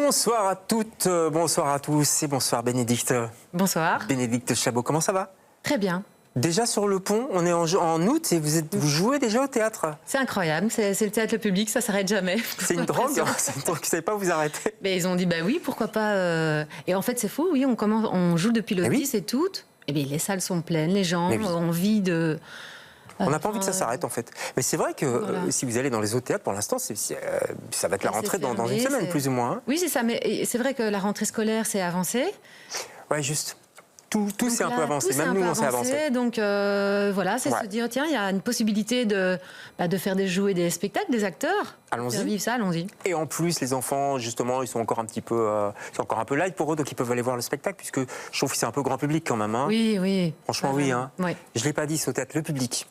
Bonsoir à toutes, bonsoir à tous et bonsoir Bénédicte. Bonsoir. Bénédicte Chabot, comment ça va? Très bien. Déjà sur le pont, on est en août et vous jouez déjà au théâtre. C'est incroyable, c'est le théâtre le public, ça s'arrête jamais. C'est une drogue, c'est une drogue, vous ne savez pas vous arrêter. Mais ils ont dit, bah oui, pourquoi pas. Et en fait, c'est fou, oui, on joue depuis le 10 et tout. Et bien, les salles sont pleines, les gens ont envie de... On n'a pas envie que ça s'arrête en fait. Mais c'est vrai que si vous allez dans les autres théâtres, pour l'instant, ça va être la rentrée dans une semaine plus ou moins. Hein. Oui, c'est ça, mais c'est vrai que la rentrée scolaire s'est avancée. Ouais, juste. Tout s'est un peu avancé, même nous on s'est avancé. Donc voilà, c'est se dire, tiens, il y a une possibilité de faire des jeux et des spectacles, des acteurs. Allons-y. Vivre ça, allons-y. Et en plus, les enfants, justement, ils sont encore un petit peu, c'est encore un peu light pour eux, donc ils peuvent aller voir le spectacle, puisque je trouve que c'est un peu grand public quand même. Hein. Oui, oui. Franchement, oui. Hein. Oui. Je ne l'ai pas dit, c'est au théâtre Le Public.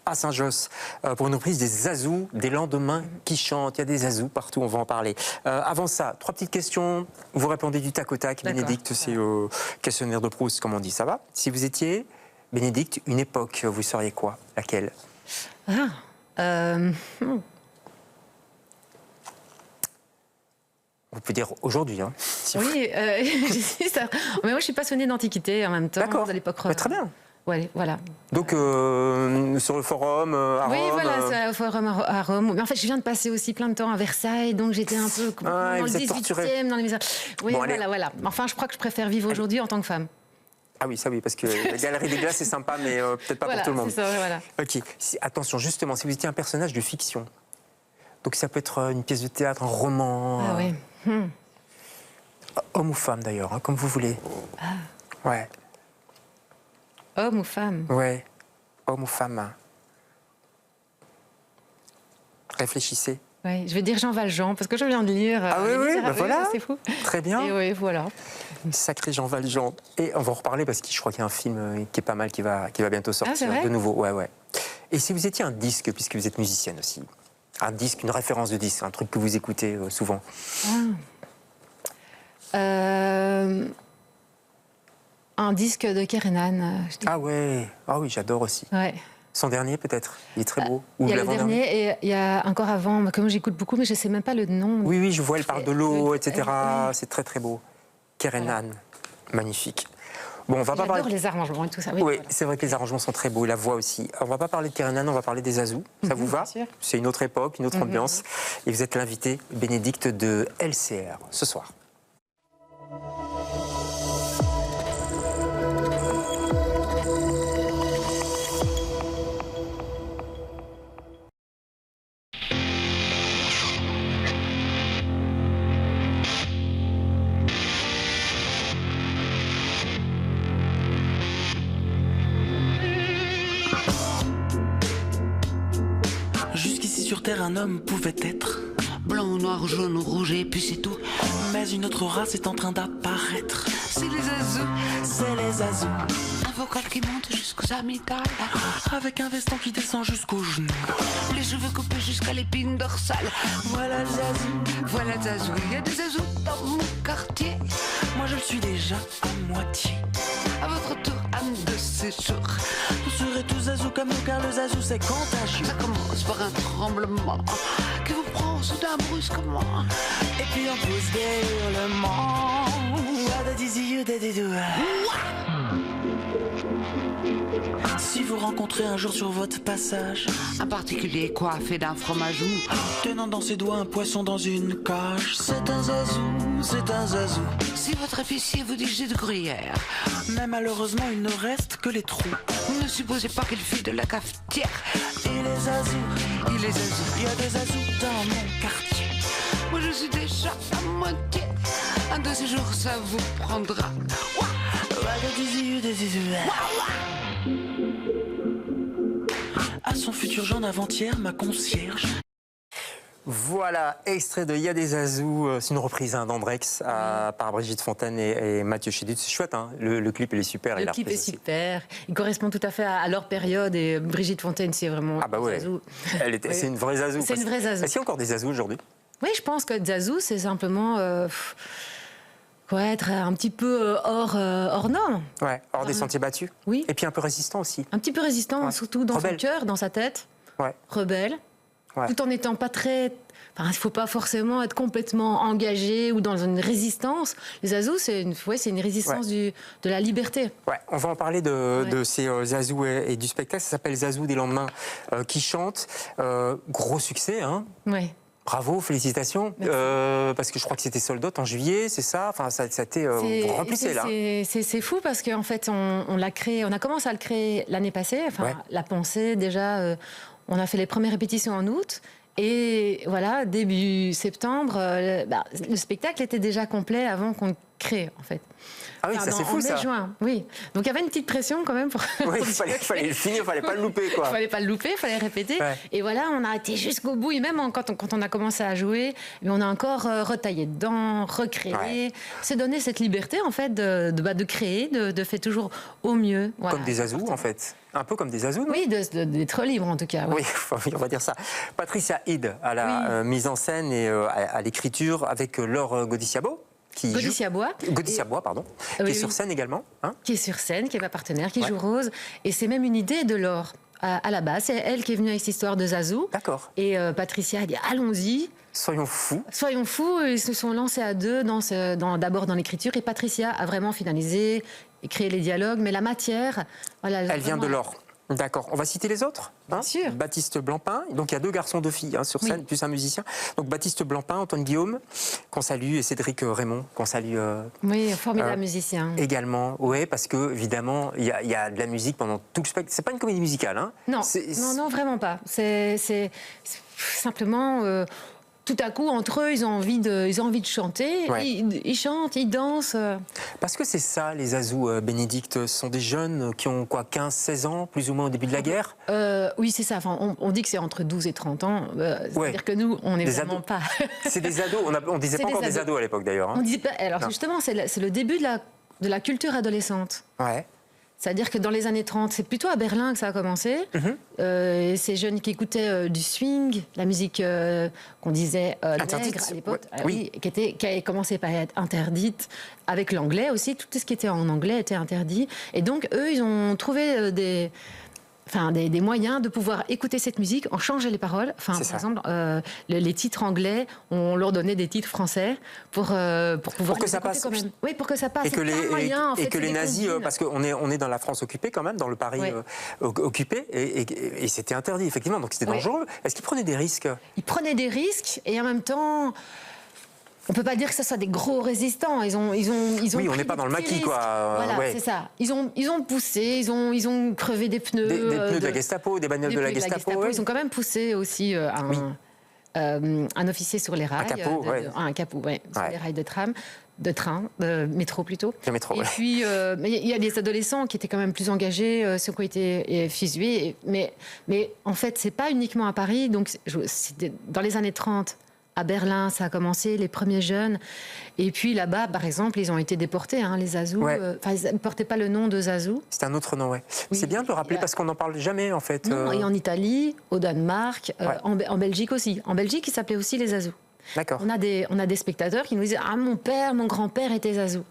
À Saint-Josse, pour une reprise des Zazous, des lendemains qui chantent. Il y a des Zazous partout, on va en parler. Avant ça, 3 petites questions. Vous répondez du tac au tac. Bénédicte, c'est questionnaire de Proust, comme on dit. Ça va? Si vous étiez, Bénédicte, une époque, vous seriez quoi? Laquelle? On peut dire aujourd'hui. Hein, si oui, mais moi je suis passionnée d'Antiquité en même temps. D'accord, de l'époque. Très bien. Ouais, voilà. Donc, sur le forum à Rome. Oui, voilà, c'est au forum à Rome. Mais en fait, je viens de passer aussi plein de temps à Versailles, donc j'étais un peu dans le 18e, dans les maisons. Oui, bon, voilà. Enfin, je crois que je préfère vivre aujourd'hui en tant que femme. Ah oui, ça oui, parce que la Galerie des Glaces, c'est sympa, mais peut-être pas pour tout le monde. C'est ça, voilà. Ok, attention, justement, si vous étiez un personnage de fiction, donc ça peut être une pièce de théâtre, un roman. Ah oui. Homme ou femme d'ailleurs, hein, comme vous voulez. Ah. Ouais. Homme ou femme? Ouais, homme ou femme. Réfléchissez. Ouais, je vais dire Jean Valjean, parce que je viens de lire... Ah oui, bah voilà. C'est fou. Très bien. Et oui, voilà. Sacré Jean Valjean. Et on va en reparler, parce que je crois qu'il y a un film qui est pas mal, qui va bientôt sortir de nouveau. Ouais. Et si vous étiez un disque, puisque vous êtes musicienne aussi, un disque, une référence de disque, un truc que vous écoutez souvent. Un disque de Kerenan. Ah ouais, ah oui, j'adore aussi. Ouais. Son dernier peut-être, il est très beau. Il y a le dernier et il y a encore avant, comme j'écoute beaucoup, mais je ne sais même pas le nom. Oui, je vois, elle parle de l'eau, etc. C'est très très beau. Kerenan, magnifique. Bon, on va pas parler... les arrangements et tout ça. Oui, voilà. C'est vrai que les arrangements sont très beaux, la voix aussi. On va pas parler de Kerenan, on va parler des Zazous. Ça vous va? C'est une autre époque, une autre ambiance. Et vous êtes l'invité, Bénédicte, de LCR, ce soir. Sur Terre, un homme pouvait être blanc, noir, jaune, rouge et puis c'est tout. Mais une autre race est en train d'apparaître. C'est les Zazous, c'est les Zazous. Un vocal qui monte jusqu'aux amygdales, avec un veston qui descend jusqu'aux genoux. Les cheveux coupés jusqu'à l'épine dorsale. Voilà Zazou, voilà Zazou. Il y a des Zazous dans mon quartier. Moi je le suis déjà à moitié. À votre tour, âme de séjour. Vous serez tous Zazou comme nous, car le Zazou c'est contagieux. Ça commence par un tremblement qui vous prend soudain brusquement. Et puis on pousse des hurlements. Si vous rencontrez un jour sur votre passage un particulier coiffé d'un fromage mou, tenant dans ses doigts un poisson dans une cage, c'est un Zazou, c'est un Zazou. Si votre épicier vous dit j'ai de gruyère, mais malheureusement il ne reste que les trous, ne supposez pas qu'il fut de la cafetière. Il est Zazou, il est Zazou. Il y a des Zazous dans mon quartier. Moi je suis déjà à moitié. Un de ces jours ça vous prendra. À son futur Jean avant-hier, ma concierge. Voilà, extrait de Y'a des Zazous, c'est une reprise d'Andrex par Brigitte Fontaine et Mathieu Chédid. C'est chouette, hein, le clip il est super. Le clip est super, il correspond tout à fait à leur période et Brigitte Fontaine c'est vraiment Zazou. C'est une vraie Zazou. C'est une vraie Zazou. Est-ce qu'il y a encore des Zazous aujourd'hui? Oui, je pense que Zazou c'est simplement être un petit peu hors norme. Ouais, hors des sentiers battus. Oui. Et puis un peu résistant aussi. Un petit peu résistant, surtout dans son cœur, dans sa tête. Ouais. Rebelle. tout en n'étant pas très... Enfin, il ne faut pas forcément être complètement engagé ou dans une résistance. Les zazous, c'est une résistance de la liberté. Ouais, on va en parler de ces zazous et du spectacle. Ça s'appelle Zazou des lendemains qui chantent. Gros succès, hein. Ouais. Bravo, félicitations. Parce que je crois que c'était sold out en juillet, c'est ça. Enfin, ça a été remplissé là. C'est fou parce qu'en fait, on l'a créé. On a commencé à le créer l'année passée. Enfin, la pensée déjà. On a fait les premières répétitions en août. Et voilà, début septembre, le spectacle était déjà complet avant qu'on le crée, en fait. Ah oui, ça c'est fou, ça. Juin, oui. Donc il y avait une petite pression quand même pour... Oui, il fallait le finir, il fallait pas le louper, quoi. Il fallait pas le louper, il fallait répéter. Ouais. Et voilà, on a été jusqu'au bout. Et même quand on a commencé à jouer, mais on a encore retaillé dedans, recréé. Ouais. C'est donné cette liberté, en fait, de créer, de faire toujours au mieux. Voilà, comme des zazous, en fait. Un peu comme des zazous, non? Oui, d'être libre, en tout cas. Ouais. Oui, on va dire ça. Patricia Hid à la mise en scène et à l'écriture avec Laure Godiciabo. Godiciabois, pardon. Qui est sur scène également. Hein, qui est sur scène, qui est ma partenaire, qui joue Rose. Et c'est même une idée de Laure. À la base, c'est elle qui est venue avec cette histoire de Zazou. D'accord. Et Patricia a dit allons-y. Soyons fous. Soyons fous. Ils se sont lancés à deux, d'abord dans l'écriture. Et Patricia a vraiment finalisé et créé les dialogues. Mais la matière, voilà. Elle vient de Laure. D'accord. On va citer les autres. Bien sûr. Baptiste Blampin. Donc il y a 2 garçons, 2 filles sur scène, plus un musicien. Donc Baptiste Blampin, Antoine Guillaume, qu'on salue, et Cédric Raymond, qu'on salue. Oui, formidable musicien. Également, oui, parce que évidemment, il y a de la musique pendant tout le spectacle. C'est pas une comédie musicale, hein? Non, non, vraiment pas. C'est simplement. Tout à coup, entre eux, ils ont envie de chanter. Ouais. Ils chantent, ils dansent. Parce que c'est ça, les zazous, Bénédicte. Ce sont des jeunes qui ont quoi, 15-16 ans, plus ou moins au début de la guerre? Oui, c'est ça. Enfin, on dit que c'est entre 12 et 30 ans. C'est-à-dire que nous, on n'est vraiment pas... C'est des ados. On disait pas encore des ados à l'époque, d'ailleurs. Hein. On disait pas... Alors, justement, c'est le début de la culture adolescente. Ouais. C'est-à-dire que dans les années 30, c'est plutôt à Berlin que ça a commencé. Ces jeunes qui écoutaient du swing, la musique qu'on disait nègre à l'époque, qui a commencé par être interdite, avec l'anglais aussi. Tout ce qui était en anglais était interdit. Et donc, eux, ils ont trouvé des moyens de pouvoir écouter cette musique, en changer les paroles. Enfin, par exemple, les titres anglais, on leur donnait des titres français pour pouvoir que ça passe. Quand même. Oui, pour que ça passe. Et que les nazis, parce qu'on est dans la France occupée quand même, dans le Paris occupé, et c'était interdit effectivement, donc c'était dangereux. Est-ce qu'ils prenaient des risques? Ils prenaient des risques, et en même temps. On peut pas dire que ce soit des gros résistants. Ils ont oui, on n'est pas dans le maquis, quoi. Voilà, c'est ça. Ils ont poussé, ils ont crevé des pneus. Des pneus de la Gestapo, des bagnoles de la Gestapo. Ils ont quand même poussé aussi un officier sur les rails. Un capot, sur les rails de train, de métro plutôt. Le métro, et puis, il y a des adolescents qui étaient quand même plus engagés, ceux qui ont été fusillés. Mais en fait, c'est pas uniquement à Paris. Donc, dans les années 30, à Berlin, ça a commencé, les premiers jeunes. Et puis là-bas, par exemple, ils ont été déportés, les Zazous. Ils ne portaient pas le nom de Zazou. C'est un autre nom, oui. C'est bien de le rappeler parce qu'on n'en parle jamais, en fait. Non, et en Italie, au Danemark, en Belgique aussi. En Belgique, ils s'appelaient aussi les Zazous. D'accord. On a des spectateurs qui nous disent « Ah, mon grand-père était Zazou ».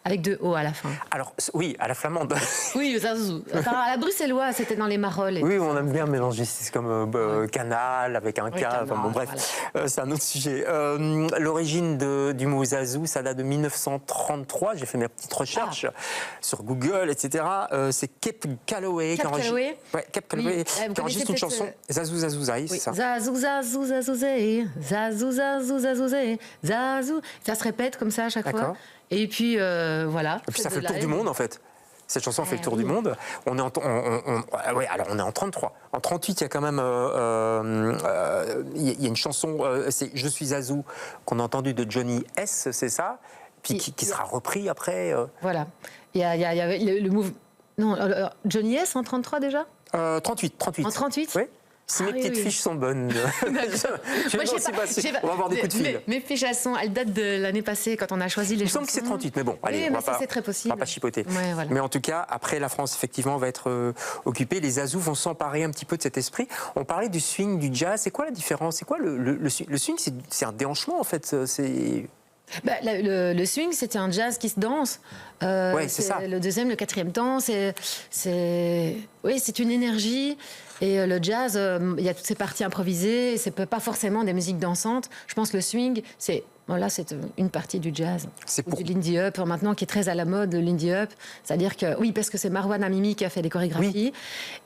Avec 2 O à la fin. Alors, oui, à la flamande. Oui, Zazou. Enfin, à la bruxelloise, c'était dans les Marolles. Oui, on aime bien mélanger, c'est comme canal avec un K. Enfin, bon, bref, voilà. C'est un autre sujet. L'origine du mot Zazou, ça date de 1933. J'ai fait mes petites recherches sur Google, etc. C'est Cap Calloway qui enregistre une chanson. Zazou, Zazouzaï, c'est ça. Zazou, Zazou, Zazouzé. Zazou, Zazou, Zazouzé. Zazou. Ça se répète comme ça à chaque fois. Et puis, voilà. Et puis ça fait le tour du monde, en fait. Cette chanson fait le tour du monde. On est en 33. En 38, il y a quand même il y a une chanson, c'est Je suis Zazou, qu'on a entendu de Johnny S, c'est ça, puis qui sera repris après. Voilà. Il y a le mouvement. Non, Johnny S en 33 déjà 38. En 38 oui. Si mes petites fiches sont bonnes. On va avoir des coups de fil. Mes fiches, elles datent de l'année passée, quand on a choisi les chansons. Il me semble que c'est 38, mais bon, allez, c'est très possible. On va pas chipoter. Ouais, voilà. Mais en tout cas, après, la France, effectivement, va être occupée. Les Zazous vont s'emparer un petit peu de cet esprit. On parlait du swing, du jazz. C'est quoi la différence? C'est quoi le swing? C'est un déhanchement, en fait. Le swing, c'était un jazz qui se danse. Oui, c'est ça. Le deuxième, le quatrième temps, c'est une énergie. Et le jazz, il y a toutes ces parties improvisées. C'est pas forcément des musiques dansantes. Je pense que le swing, c'est une partie du jazz. C'est du Lindy Hop, maintenant, qui est très à la mode, le Lindy Hop. C'est-à-dire que, oui, parce que c'est Marwan Amimi qui a fait les chorégraphies.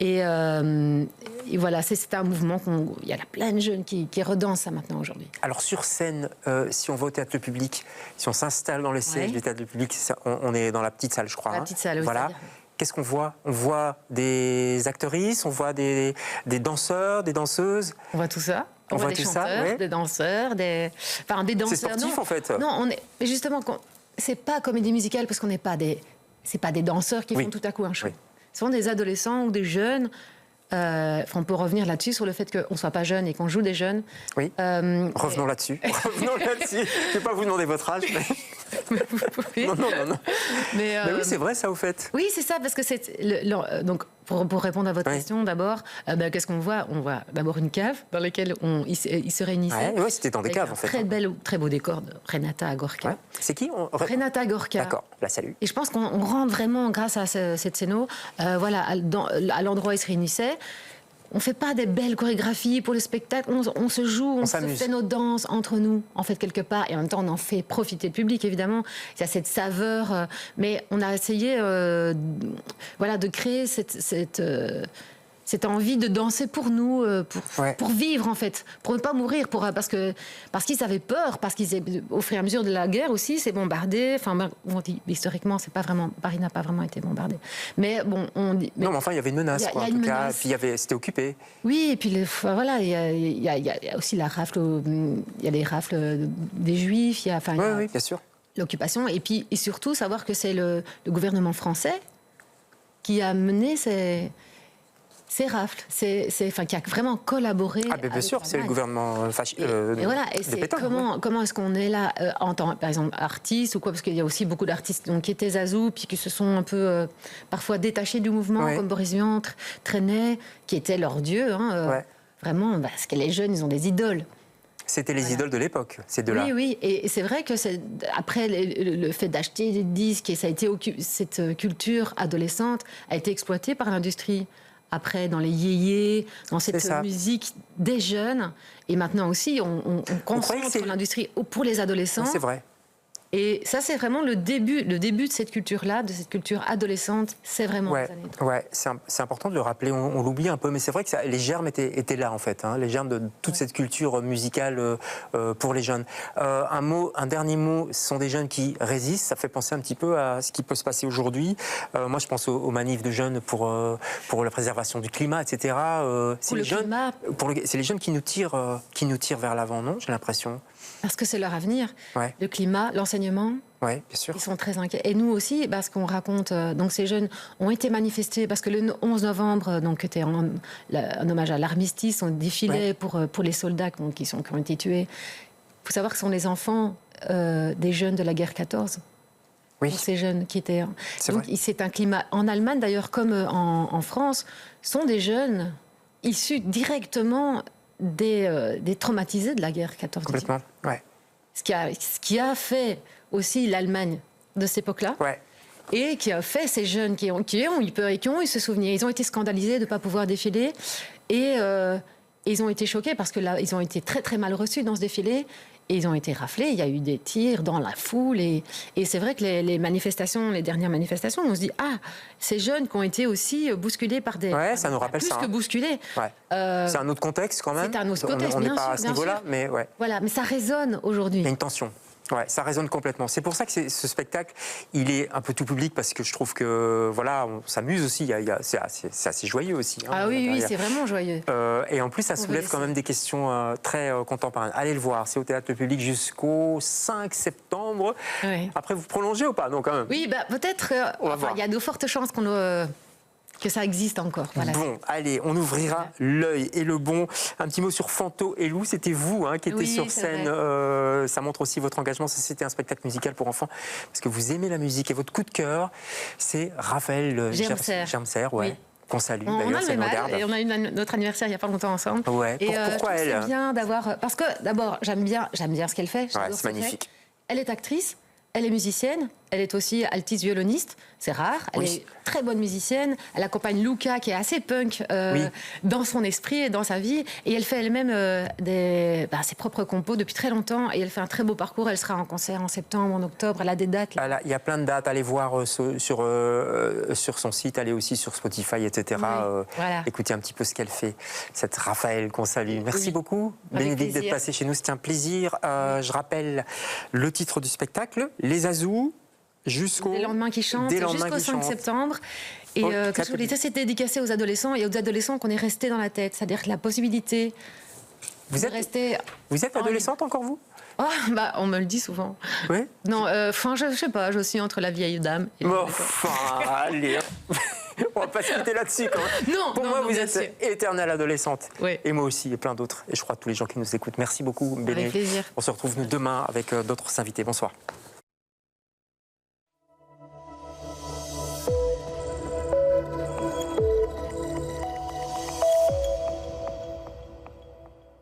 Oui. Et voilà, c'est un mouvement il y a plein de jeunes qui redansent ça maintenant aujourd'hui. Alors sur scène, si on va au théâtre public, si on s'installe dans le siège du théâtre public, on est dans la petite salle, je crois. La petite salle, oui. Voilà. Qu'est-ce qu'on voit? On voit des actrices, on voit des danseurs, des danseuses. On voit tout ça. On voit des tout chanteurs, ça, des danseurs, des danseurs. C'est sportif, en fait. Non, justement, c'est pas comédie musicale parce qu'on n'est pas c'est pas des danseurs qui font tout à coup un show. Oui. Ce sont des adolescents ou des jeunes. On peut revenir là-dessus sur le fait qu'on ne soit pas jeune et qu'on joue des jeunes. Oui. Revenons là-dessus. Revenons là-dessus. Je ne vais pas vous demander votre âge. Mais... non. Mais oui, c'est vrai ça, au fait. Oui, c'est ça, parce que donc pour répondre à votre question, d'abord, qu'est-ce qu'on voit? On voit d'abord une cave dans laquelle ils se réunissaient. Oui, c'était dans des caves, en fait. Très beau décor de Renata Gorka. Ouais. C'est qui Renata Gorka. D'accord, la salue. Et je pense qu'on rentre vraiment, grâce à cette scéno, à l'endroit où ils se réunissaient. On ne fait pas des belles chorégraphies pour le spectacle, on se joue, on se fait nos danses entre nous, en fait, quelque part, et en même temps, on en fait profiter le public, évidemment. Il y a cette saveur, mais on a essayé de créer cette envie de danser pour nous, pour vivre, en fait, pour ne pas mourir, parce qu'ils avaient peur, parce qu'au fur et à mesure de la guerre aussi, c'est bombardé. Enfin, on dit, historiquement, Paris n'a pas vraiment été bombardé. Mais bon, on dit... Non, mais enfin, il y avait une menace, en tout cas. Puis c'était occupé. Oui, et puis il y a aussi la rafle, il y a les rafles des Juifs, oui, bien sûr. L'occupation, et surtout savoir que c'est le gouvernement français qui a mené ces rafles, qui a vraiment collaboré. Ah, bien sûr, c'est le gouvernement fasciste. Et voilà, et c'est comment est-ce qu'on est là en tant, par exemple, artiste ou quoi, parce qu'il y a aussi beaucoup d'artistes qui étaient Zazou, puis qui se sont un peu parfois détachés du mouvement, comme Boris Vian, Trenet, qui était leur dieu, vraiment, parce que les jeunes, ils ont des idoles. C'était les idoles de l'époque, ces deux-là. Oui, et c'est vrai que après le fait d'acheter des disques, et cette culture adolescente a été exploitée par l'industrie. Après, dans les yéyés, dans cette musique des jeunes. Et maintenant aussi, on concentre l'industrie pour les adolescents. C'est vrai. Et ça, c'est vraiment le début de cette culture-là, de cette culture adolescente. C'est vraiment les années 30. Ouais, c'est important de le rappeler. On l'oublie un peu, mais c'est vrai que les germes étaient là, en fait. Les germes de toute cette culture musicale pour les jeunes. Un dernier mot, ce sont des jeunes qui résistent. Ça fait penser un petit peu à ce qui peut se passer aujourd'hui. Moi, je pense aux manifs de jeunes pour la préservation du climat, etc. C'est les jeunes qui nous tirent vers l'avant, non? J'ai l'impression. Parce que c'est leur avenir. Le climat, l'enseignement. Oui, bien sûr. Ils sont très inquiets. Et nous aussi, parce qu'on raconte... donc ces jeunes ont été manifestés, parce que le 11 novembre, donc était un hommage à l'armistice, on défilait pour les soldats qui ont été tués. Il faut savoir que ce sont les enfants des jeunes de la guerre 14. Oui. Ces jeunes qui étaient... Donc c'est un climat... En Allemagne, d'ailleurs, comme en France, sont des jeunes issus directement des traumatisés de la guerre 14. Complètement, ouais. Ce qui a fait aussi l'Allemagne de cette époque-là. Ouais. Et qui a fait ces jeunes qui ont eu ce souvenir. Ils ont été scandalisés de ne pas pouvoir défiler. Et ils ont été choqués parce que là, ils ont été très très mal reçus dans ce défilé. Et ils ont été raflés, il y a eu des tirs dans la foule. Et c'est vrai que les dernières manifestations, on se dit, ces jeunes qui ont été aussi bousculés par des... Ouais, ça nous rappelle plus ça. que bousculés. Ouais. C'est un autre contexte quand même. C'est un autre contexte, on n'est bien pas sûr, à ce niveau-là, mais ouais. Voilà, mais ça résonne aujourd'hui. Il y a une tension. Ouais, ça résonne complètement. C'est pour ça que ce spectacle, il est un peu tout public parce que je trouve que voilà, on s'amuse aussi. C'est assez joyeux aussi. Oui, c'est vraiment joyeux. Et en plus, ça soulève quand même des questions très contemporaines. Allez le voir, c'est au théâtre public jusqu'au 5 septembre. Oui. Après, vous prolongez ou pas? Non, quand même. Oui, peut-être. Il y a de fortes chances que ça existe encore. Voilà. Bon, allez, on ouvrira l'œil et le bon. Un petit mot sur Fanto et Lou, c'était vous qui étiez sur scène. Ça montre aussi votre engagement. C'était un spectacle musical pour enfants parce que vous aimez la musique et votre coup de cœur, c'est Raphaël Germser, qu'on salue d'ailleurs, c'est et on a eu notre anniversaire il n'y a pas longtemps ensemble. Ouais. Et pourquoi elle? C'est bien d'avoir... Parce que d'abord, j'aime bien ce qu'elle fait. C'est magnifique. Elle est actrice, elle est musicienne, elle est aussi altiste violoniste, c'est rare. Elle est très bonne musicienne. Elle accompagne Luca, qui est assez punk dans son esprit et dans sa vie. Et elle fait elle-même ses propres compos depuis très longtemps. Et elle fait un très beau parcours. Elle sera en concert en septembre, en octobre. Elle a des dates. Il y a plein de dates. Allez voir sur son site, allez aussi sur Spotify, etc. Voilà. Écoutez un petit peu ce qu'elle fait. Cette Raphaël qu'on salue. Merci beaucoup, Bénédicte, d'être passée chez nous. C'était un plaisir. Je rappelle le titre du spectacle, Les Azous. Des lendemains qui chantent, jusqu'au 5 septembre. Et que je voulais dire, c'est dédicacé aux adolescents et aux adolescents qu'on est resté dans la tête. C'est-à-dire que la possibilité de rester... Vous êtes adolescente encore, vous? On me le dit souvent. Oui. Non, je sais pas, je suis entre la vieille dame et allez. On va pas se quitter là-dessus quand même. Pour moi, vous êtes éternelle adolescente. Oui. Et moi aussi, et plein d'autres. Et je crois tous les gens qui nous écoutent. Merci beaucoup, Béné. Avec plaisir. On se retrouve nous demain avec d'autres invités. Bonsoir.